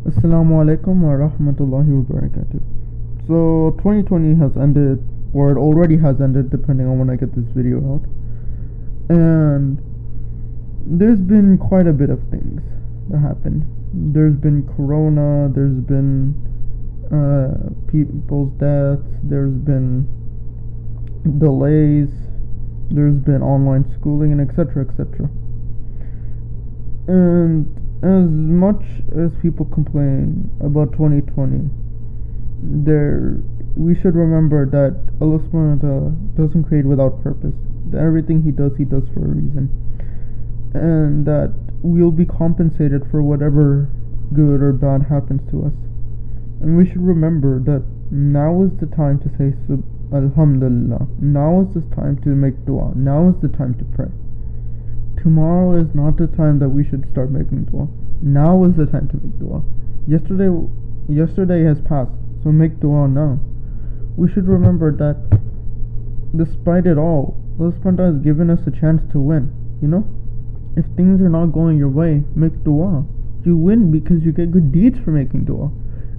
Assalamu alaikum wa rahmatullahi wa barakatuh. So 2020 has ended, or it already has ended depending on when I get this video out. And there's been quite a bit of things that happened. There's been corona, there's been people's deaths, there's been delays, there's been online schooling, and etc. etc. And as much as people complain about 2020, there we should remember that Allah subhanahu wa ta'ala doesn't create without purpose. That everything He does for a reason. And that we'll be compensated for whatever good or bad happens to us. And we should remember that now is the time to say Alhamdulillah. Now is the time to make dua. Now is the time to pray. Tomorrow is not the time that we should start making dua. Now is the time to make dua. Yesterday has passed, so make dua now. We should remember that despite it all, Allah has given us a chance to win. If things are not going your way, make dua. You win because you get good deeds for making dua.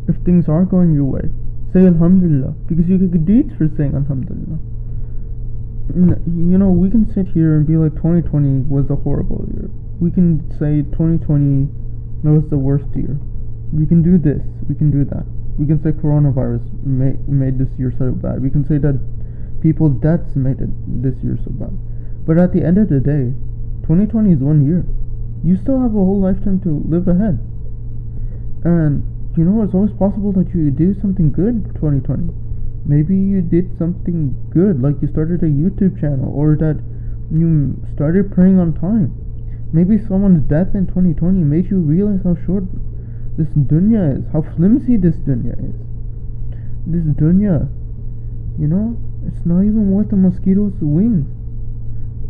If things are going your way, say Alhamdulillah because you get good deeds for saying Alhamdulillah. We can sit here and be like 2020 was a horrible year. We can say 2020 was the worst year. We can do this, we can do that. We can say coronavirus made this year so bad. We can say that people's deaths made this year so bad. But at the end of the day, 2020 is 1 year. You still have a whole lifetime to live ahead. And it's always possible that you do something good in 2020. Maybe you did something good, like you started a YouTube channel, or that you started praying on time. Maybe someone's death in 2020 made you realize how short this dunya is, how flimsy this dunya is. This dunya, it's not even worth a mosquito's wings.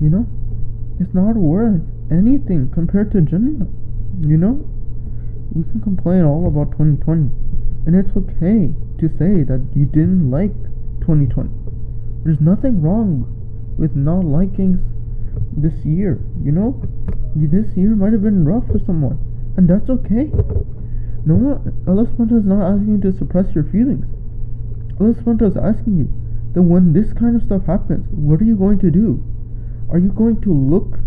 It's not worth anything compared to Jannah. We can complain all about 2020, and it's okay to say that you didn't like 2020. There's nothing wrong with not liking this year. This year might have been rough for someone, and that's okay. No one, Allah subhanahu wa ta'ala is not asking you to suppress your feelings. Allah subhanahu wa ta'ala is asking you that when this kind of stuff happens, what are you going to do? Are you going to look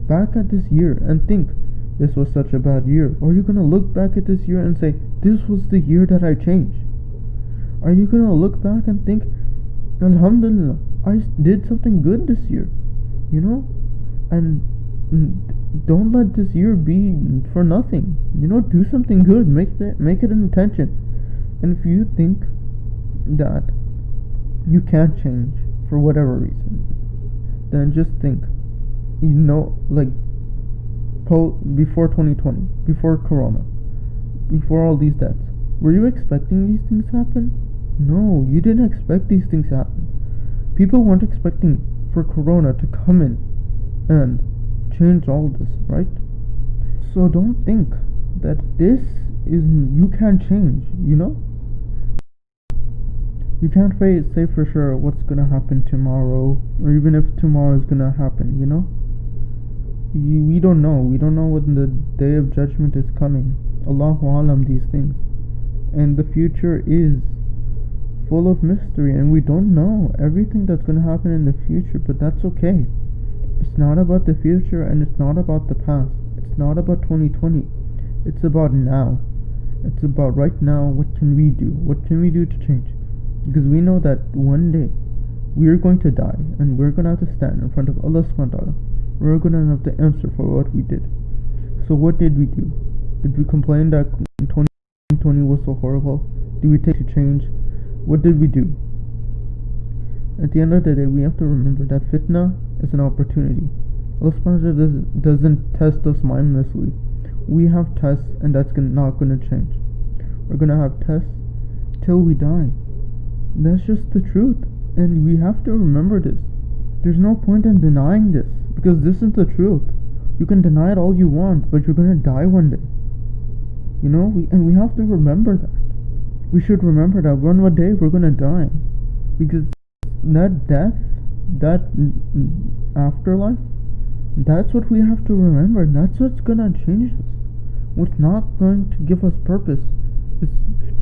back at this year and think, this was such a bad year? Or are you going to look back at this year and say, this was the year that I changed? Are you going to look back and think, Alhamdulillah, I did something good this year? And don't let this year be for nothing. Do something good. Make it an intention. And if you think that you can't change for whatever reason, then just think, like before 2020, before Corona, before all these deaths, were you expecting these things to happen? No, you didn't expect these things to happen. People weren't expecting for Corona to come in and change all this, right? So don't think that this is, you can't change, You can't say for sure what's gonna happen tomorrow, or even if tomorrow is gonna happen, We don't know. We don't know when the day of judgment is coming. Allahu alam these things. And the future is full of mystery, and we don't know everything that's going to happen in the future, but that's okay. It's not about the future, and it's not about the past. It's not about 2020. It's about now. It's about right now. What can we do? What can we do to change? Because we know that one day we're going to die, and we're going to have to stand in front of Allah subhanahu wa ta'ala. We're going to have to answer for what we did. So what did we do? Did we complain that 2020 was so horrible? Did we take to change? What did we do? At the end of the day, we have to remember that fitna is an opportunity. Allah subhanahu wa ta'ala doesn't test us mindlessly. We have tests, and that's not going to change. We're going to have tests till we die. That's just the truth. And we have to remember this. There's no point in denying this, because this is the truth. You can deny it all you want, but you're gonna die one day. We have to remember that. We should remember that one day we're gonna die, because that death, that afterlife, that's what we have to remember. That's what's gonna change us. What's not going to give us purpose is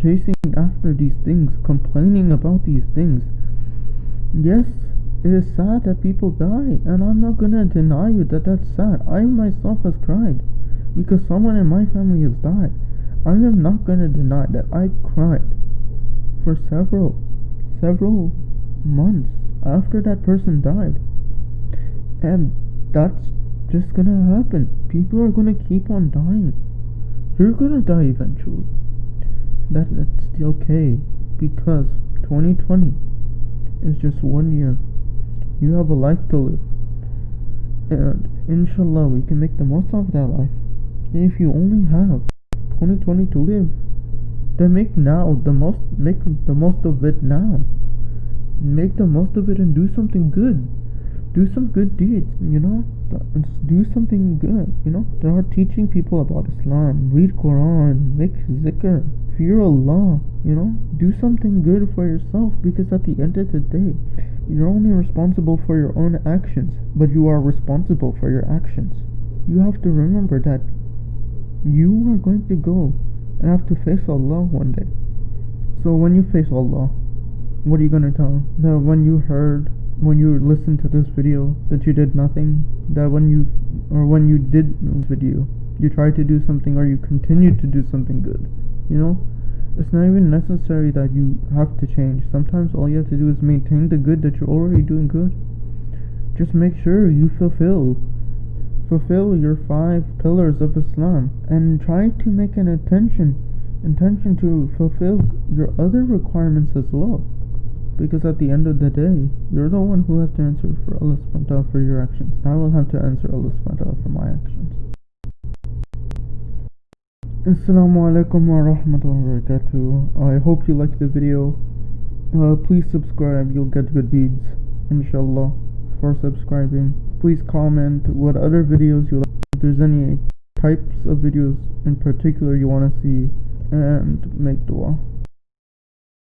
chasing after these things, complaining about these things. Yes, it is sad that people die, and I'm not gonna deny you that that's sad. I myself has cried because someone in my family has died. I am not gonna deny that I cried for several months after that person died. And that's just gonna happen. People are gonna keep on dying. You're gonna die eventually. That's okay, because 2020 is just 1 year. You have a life to live, and inshallah we can make the most of that life. And if you only have 2020 to live, then make the most of it now. Make the most of it and do something good. Do some good deeds, do something good, start teaching people about Islam, read Quran, make zikr, fear Allah, do something good for yourself, because at the end of the day, you're only responsible for your own actions, but you are responsible for your actions. You have to remember that you are going to go and have to face Allah one day. So when you face Allah, what are you going to tell him? That when you listened to this video, that you did nothing? That when you did this video, you tried to do something, or you continued to do something good? It's not even necessary that you have to change. Sometimes all you have to do is maintain the good that you're already doing good. Just make sure you fulfill your 5 pillars of Islam, and try to make an intention to fulfill your other requirements as well. Because at the end of the day, you're the one who has to answer for Allah subhanahu wa ta'ala for your actions. I will have to answer Allah subhanahu wa ta'ala for my actions. Assalamu alaikum wa rahmatullahi wa barakatuh. I hope you liked the video. Please subscribe, you'll get good deeds, inshallah, for subscribing. Please comment what other videos you like, if there's any types of videos in particular you want to see, and make dua.